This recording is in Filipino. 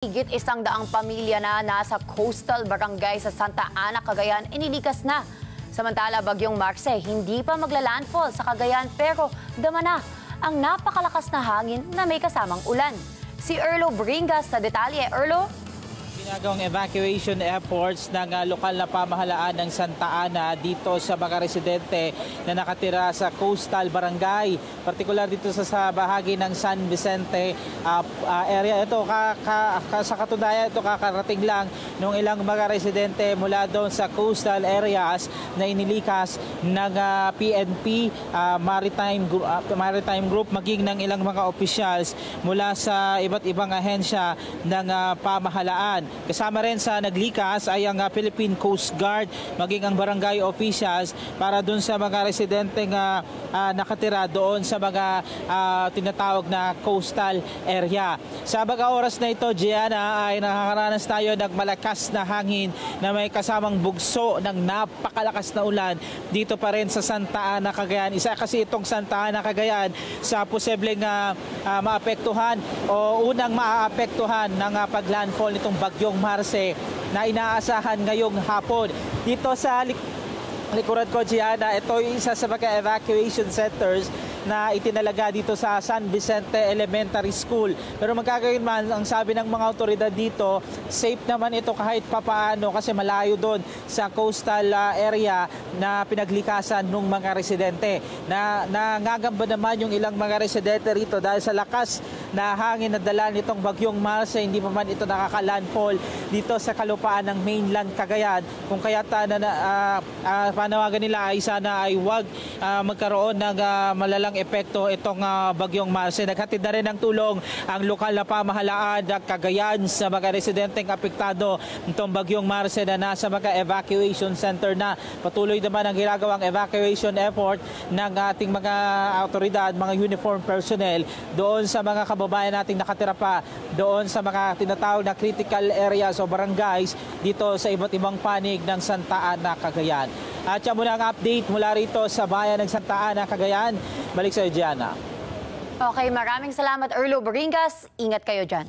Higit 100 pamilya na nasa coastal barangay sa Santa Ana, Cagayan, inilikas na. Samantala, bagyong Marce hindi pa maglalandfall sa Cagayan pero dama na ang napakalakas na hangin na may kasamang ulan. Si Erlo Bringas sa detalye. Erlo? Ginagawang evacuation efforts ng lokal na pamahalaan ng Santa Ana dito sa mga residente na nakatira sa coastal barangay. Partikular dito sa bahagi ng San Vicente area. Ito, sa katunayan, ito kakarating lang ng ilang mga residente mula doon sa coastal areas na inilikas ng PNP, Maritime Group, maging ng ilang mga officials mula sa iba't ibang ahensya ng pamahalaan. Kasama rin sa naglikas ay ang Philippine Coast Guard, maging ang barangay officials para doon sa mga residenteng nakatira doon sa mga tinatawag na coastal area. Sa mga oras na ito, Gianna, ay nakakaranas tayo ng malakas na hangin na may kasamang bugso ng napakalakas na ulan dito pa rin sa Santa Ana, Cagayan. Isa kasi itong Santa Ana, Cagayan sa posibleng maapektuhan o unang maaapektuhan ng paglandfall nitong bagyong Marce na inaasahan ngayong hapon. Dito sa likuran ko, Gianna, ito yung isa sa mga evacuation centers na itinalaga dito sa San Vicente Elementary School. Pero magkagayon man, ang sabi ng mga otoridad dito, safe naman ito kahit papaano kasi malayo doon sa coastal area na pinaglikasan ng mga residente. Nangangamba naman yung ilang mga residente rito dahil sa lakas na hangin na dala nitong bagyong Marce, hindi pa man ito nakaka-landfall dito sa kalupaan ng mainland Cagayan. Kung kaya panawagan nila ay sana ay huwag magkaroon ng malalang epekto itong bagyong Marce. Naghatid na rin ng tulong ang lokal na pamahalaan ng Cagayan sa mga residenteng apektado nitong bagyong Marce na nasa mga evacuation center na. Patuloy naman ang ginagawang evacuation effort ng ating mga autoridad, mga uniform personnel doon sa mga kababayan nating nakatira pa doon sa mga tinatawag na critical areas o barangays dito sa iba't ibang panig ng Santa Ana, Cagayan. At yan muna ang update mula rito sa bayan ng Santa Ana, Cagayan. Balik sa iyo, Gianna. Okay, maraming salamat, Erlo Bringas. Ingat kayo dyan.